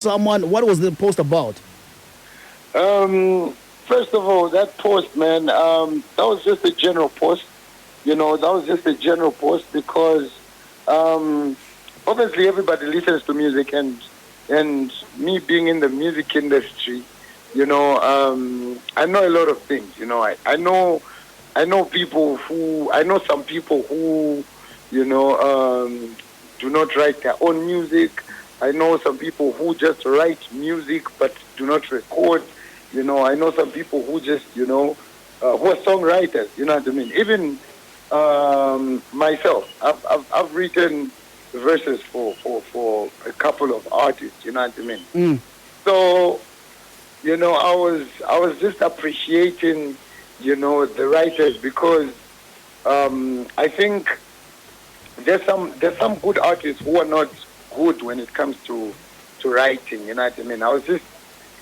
someone? What was the post about? First of all, that post, man, that was just a general post. That was just a general post because obviously everybody listens to music, and me being in the music industry, I know a lot of things. I know some people who, do not write their own music. I know some people who just write music but do not record. I know some people who just, who are songwriters. You know what I mean? Even myself, I've written verses for a couple of artists. You know what I mean? So, I was just appreciating, the writers because I think there's some good artists who are not good when it comes to writing. You know what I mean? I was just,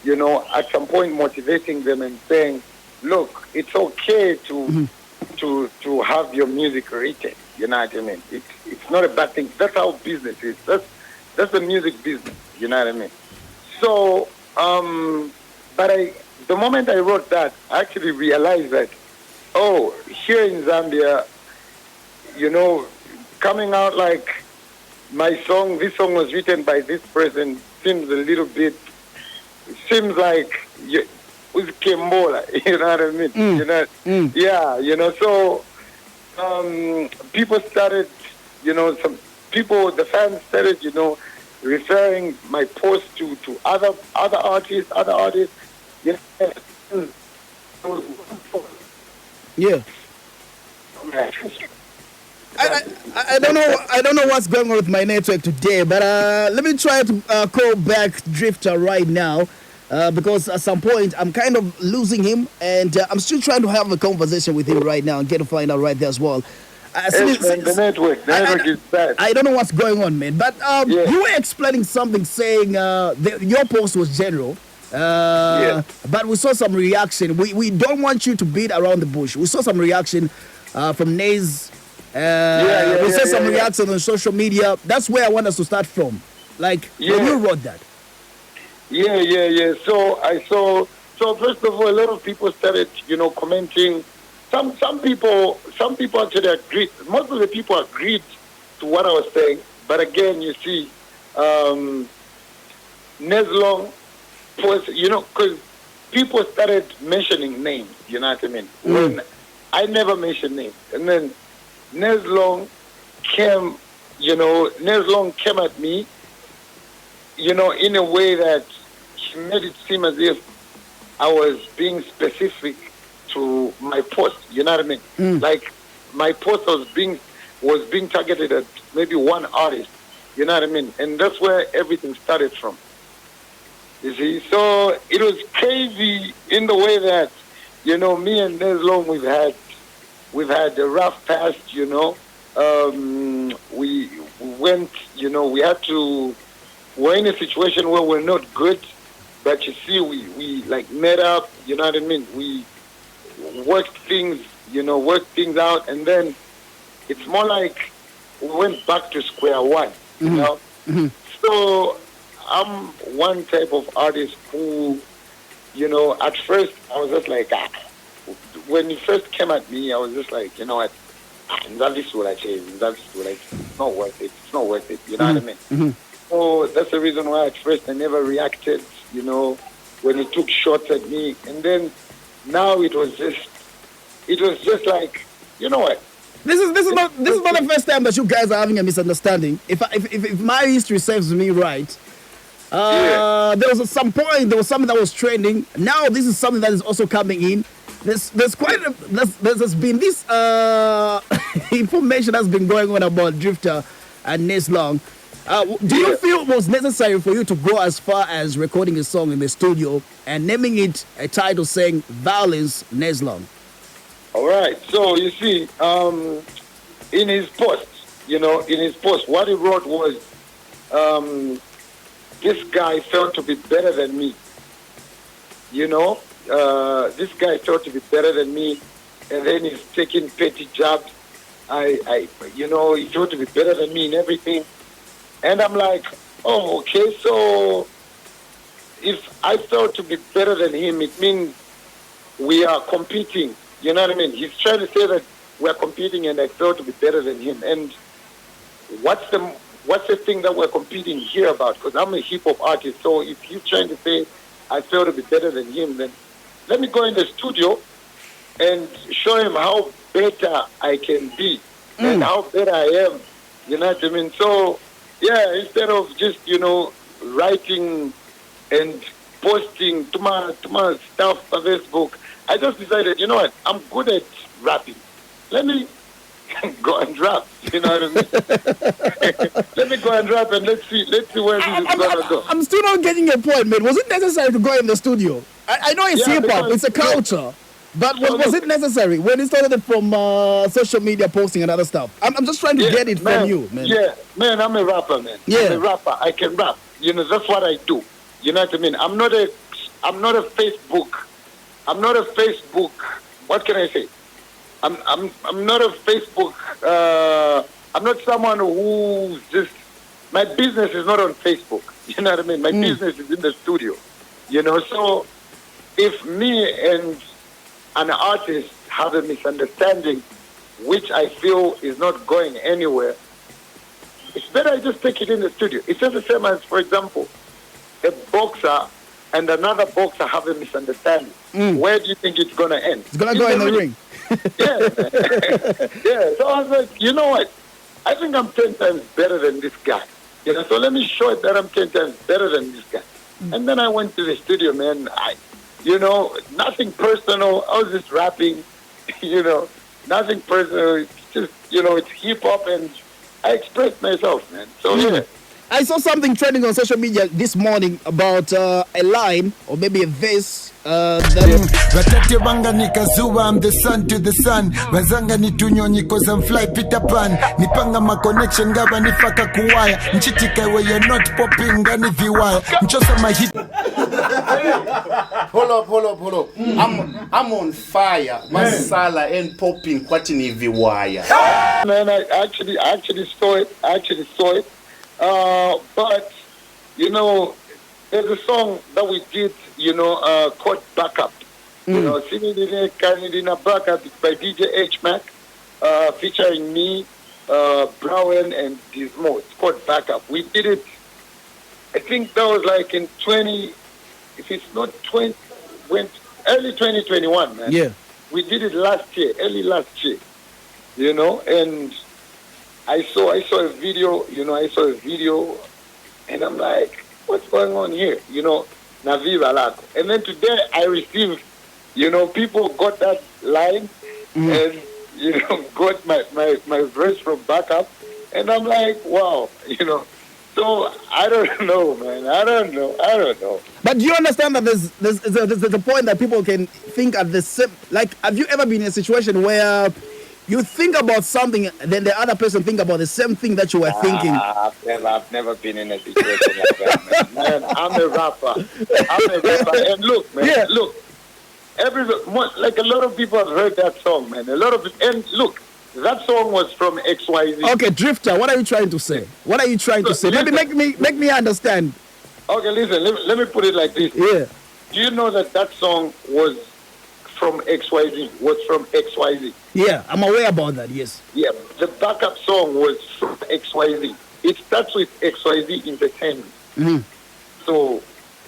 at some point motivating them and saying, look, it's okay to have your music written. You know what I mean? It's not a bad thing. That's how business is. That's the music business. You know what I mean? So, but the moment I wrote that, I actually realized that, oh, here in Zambia, coming out like this song was written by this person seems a little bit, seems like with Kimbola, you know what I mean? Yeah, so people started, some people, the fans started, referring my post to other artists, Yeah. Yeah. I don't know what's going on with my network today, but let me try to call back Drifter right now because at some point I'm kind of losing him, and I'm still trying to have a conversation with him right now and get to find out right there as well. The network is bad. I don't know what's going on, man. But you were explaining something, saying your post was general. But we saw some reaction. We don't want you to beat around the bush. We saw some reaction from Nez. We saw some reaction on social media. That's where I want us to start from. Like, when you wrote that. Yeah. So I saw. So first of all, a lot of people started, commenting. Some people actually agreed. Most of the people agreed to what I was saying. But again, you see, Neslong was, because people started mentioning names. You know what I mean? When I never mentioned names, and then Neslong came. Neslong came at me. In a way that he made it seem as if I was being specific to my post, you know what I mean? Like my post was being targeted at maybe one artist, you know what I mean? And that's where everything started from. You see, so it was crazy in the way that, me and Neslong we've had a rough past, we went, we're in a situation where we're not good, but you see, we like met up, you know what I mean? We worked things out, and then it's more like we went back to square one, you know? So I'm one type of artist who, at first I was just like, when he first came at me, I was just like, you know what, that is what I say, it's not worth it, you know what I mean? So that's the reason why at first I never reacted, when he took shots at me, and then now it was just like, you know what? This is not the first time that you guys are having a misunderstanding. If my history serves me right, there was some point there was something that was trending. Now this is something that is also coming in. There's been this information that's been going on about Drifter and Nez Long. Do you feel it was necessary for you to go as far as recording a song in the studio and naming it a title saying "Violence Neslong"? All right. So you see, in his post, what he wrote was, this guy felt to be better than me. This guy felt to be better than me, and then he's taking petty jabs. He felt to be better than me in everything. And I'm like, oh, okay, so if I felt to be better than him, it means we are competing. You know what I mean? He's trying to say that we're competing and I felt to be better than him. And what's the thing that we're competing here about? Because I'm a hip hop artist. So if you're trying to say I felt to be better than him, then let me go in the studio and show him how better I can be and how better I am. You know what I mean? So, yeah, instead of just, writing and posting too much stuff on Facebook, I just decided, you know what, I'm good at rapping. Let me go and rap. You know what I mean? Let me go and rap and let's see where this is gonna go. I'm still not getting your point, man. Was it necessary to go in the studio? I know it's hip hop, it's a culture. But was it necessary when you started it from social media posting and other stuff? I'm just trying to get it from you, man. Yeah, man, I'm a rapper, man. Yeah. I'm a rapper. I can rap. That's what I do. You know what I mean? I'm not a Facebook. What can I say? I'm not a Facebook. I'm not someone who's just. My business is not on Facebook. You know what I mean? My business is in the studio. So if me and an artist have a misunderstanding, which I feel is not going anywhere, it's better I just take it in the studio. It's just the same as, for example, a boxer and another boxer have a misunderstanding. Where do you think it's going to end? It's going to go in the ring. Yeah. Yeah. So I was like, you know what? I think I'm 10 times better than this guy. So let me show it that I'm 10 times better than this guy. And then I went to the studio, man. Nothing personal. I was just rapping, nothing personal. It's just, it's hip hop and I expressed myself, man. So, yeah. I saw something trending on social media this morning about a line or maybe a verse Watati banga nikazuwa, I'm the sun to the sun. Wazanga ni tunyonyi cause I'm fly Peter Pan. Nipanga ma connection gaba nifaka kuwaya. Nchitika where you're not popping gani viwaya. Nchosa my hit. Hold up. I'm on fire. Masala and popping kwati ni viwaya. Man, I actually saw it. But there's a song that we did, called Backup. Singing in a Backup by DJ H-Mac, featuring me, Brown and Gizmo. It's called Backup. We did it, I think that was like in early 2021, man. Yeah. We did it early last year, and I saw a video, and I'm like, what's going on here? Naviva Lako. And then today I received, people got that line and, got my verse from Backup. And I'm like, wow, So I don't know, man. I don't know. But do you understand that there's a point that people can think at the same, like, have you ever been in a situation where you think about something, then the other person think about the same thing that you were thinking? I've never been in a situation like that, man. I'm a rapper. And look, man, look. Like a lot of people have heard that song, man. And look, that song was from XYZ. Okay, Drifter, what are you trying to say? Maybe make me understand. Okay, listen, let me put it like this. Yeah. Do you know that song was from XYZ? Yeah, I'm aware about that, yes. Yeah, the Backup song was from XYZ. It starts with XYZ Entertainment. So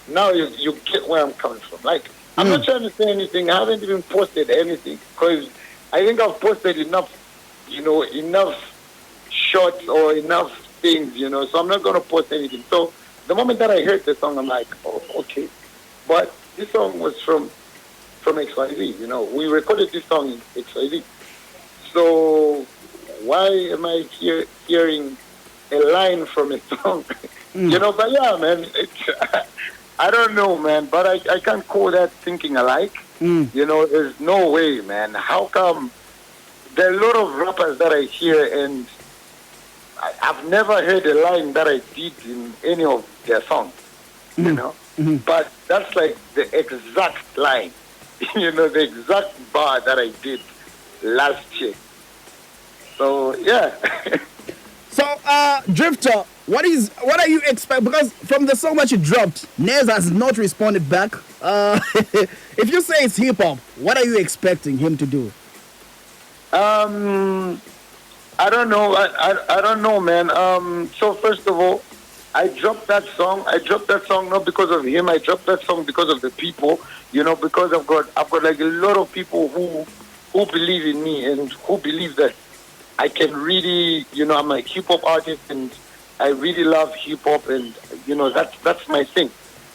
now you get where I'm coming from. Like, I'm not trying to say anything. I haven't even posted anything because I think I've posted enough shots or enough things, so I'm not going to post anything. So the moment that I heard the song, I'm like, oh, okay. But this song was from XYZ, we recorded this song in XYZ. So why am I hearing a line from a song? But yeah, man, I don't know, man, but I can't call that thinking alike. There's no way, man. How come there are a lot of rappers that I hear and I've never heard a line that I did in any of their songs, But that's like the exact line, the exact bar that I did last year. So, yeah. So, Drifter, what are you expect? Because from the song that you dropped, Nez has not responded back. If you say it's hip hop, what are you expecting him to do? I don't know. I don't know, man. So first of all, I dropped that song. I dropped that song not because of him. I dropped that song because of the people. You know, because I've got like a lot of people who believe in me and who believe that I can really, you know, I'm a hip hop artist and I really love hip hop and you know that's my thing.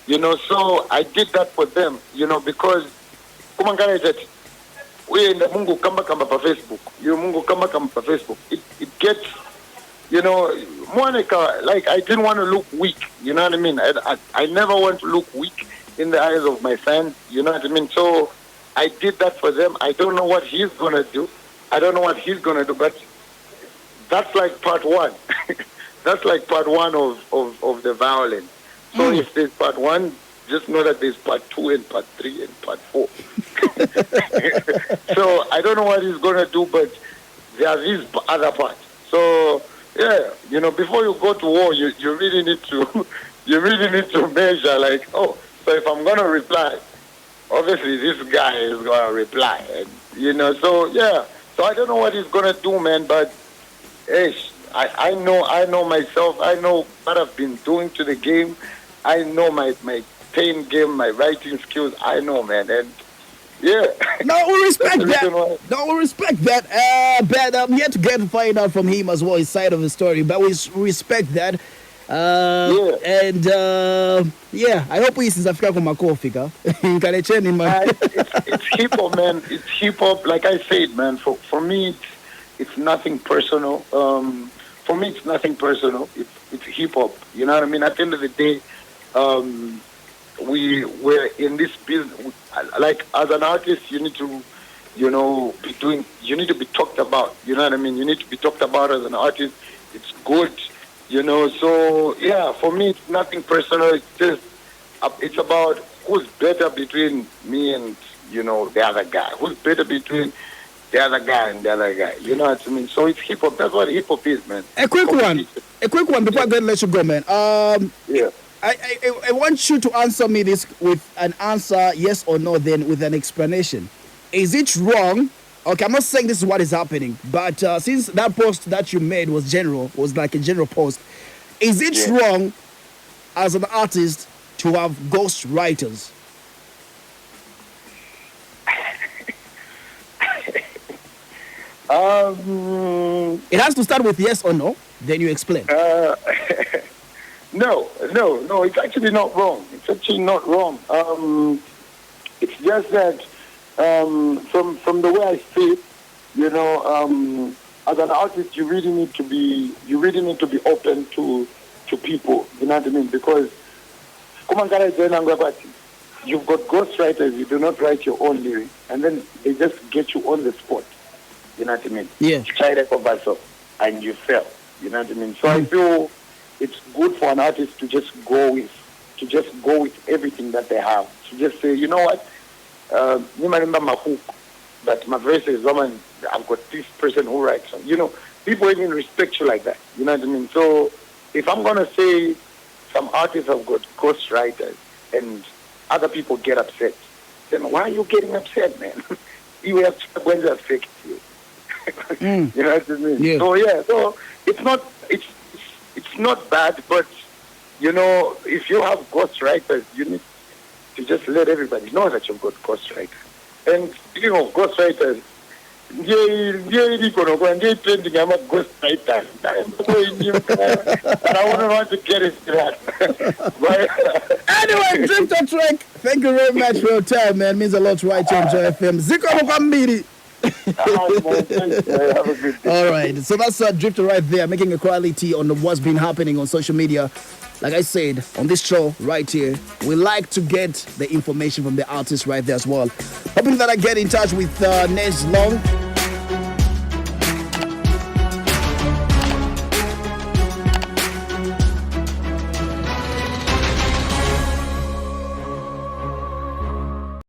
You know, so I did that for them. You know, because kumangana that we in the Mungu kamba pa Facebook. You Mungu kamba pa Facebook. It gets, you know, Monica, like I didn't want to look weak. You know what I mean? I never want to look weak in the eyes of my fans. You know what I mean? So I did that for them. I don't know what he's gonna do. I don't know what he's gonna do, but that's like part one. That's like part one of the violence. So if there's part one, just know that there's part 2 and part 3 and part 4. So I don't know what he's gonna do, but there's this other part. So yeah, you know, before you go to war, you really need to measure like, oh, so if I'm gonna reply, obviously this guy is gonna reply, and you know, so yeah. So I don't know what he's gonna do, man, but hey, I know myself. I know what I've been doing to the game. I know my pain game, my writing skills. I know, man, and yeah. No, we respect that. No, we respect that. But I'm yet to find out from him as well his side of the story. But we respect that. And yeah, I hope he's Africa from Makofika. It's hip hop, man. It's hip hop. Like I said, man. For me, it's nothing personal. For me, it's nothing personal. It's hip hop. You know what I mean? At the end of the day, we're in this business. Like as an artist, you need to, you know, you need to be talked about. You know what I mean? You need to be talked about as an artist. It's good. You know, so yeah, for me it's nothing personal. It's just it's about who's better between me and, you know, the other guy. Who's better between the other guy and the other guy. You know what I mean? So it's hip hop. That's what hip hop is, man. A quick one before I go and let you go, man. Yeah. I want you to answer me this with an answer, yes or no, then with an explanation. Is it wrong? Okay, I'm not saying this is what is happening, but since that post that you made was like a general post, is it wrong as an artist to have ghost writers? It has to start with yes or no, then you explain. No, it's actually not wrong. It's actually not wrong. It's just that from the way I see it, you know, as an artist, you really need to be open to people. You know what I mean? Because you've got ghostwriters. You do not write your own lyrics, and then they just get you on the spot. You know what I mean? Yeah. You try to and you fail. You know what I mean? So I feel it's good for an artist to just go with everything that they have. To just say, you know what? You remember my hook, but my verse is woman. I've got this person who writes. You know, people even respect you like that. You know what I mean? So if I'm gonna say some artists have got ghostwriters and other people get upset, then why are you getting upset, man? You have to when they affect you. You know what I mean? Yeah. So yeah, so it's not bad, but you know, if you have ghostwriters, you need to just let everybody know that you've got ghostwriters. And speaking of ghostwriters, I'm a ghostwriter. And I wouldn't want to get into that. Anyway, Drifta Trek, thank you very much for your time, man. It means a lot to write on Joy FM. Ziko Mukamiri. Have a good day. All right, so that's Drifter right there, making a quality on what's been happening on social media. Like I said, on this show right here, we like to get the information from the artists right there as well. Hoping that I get in touch with Nez Long.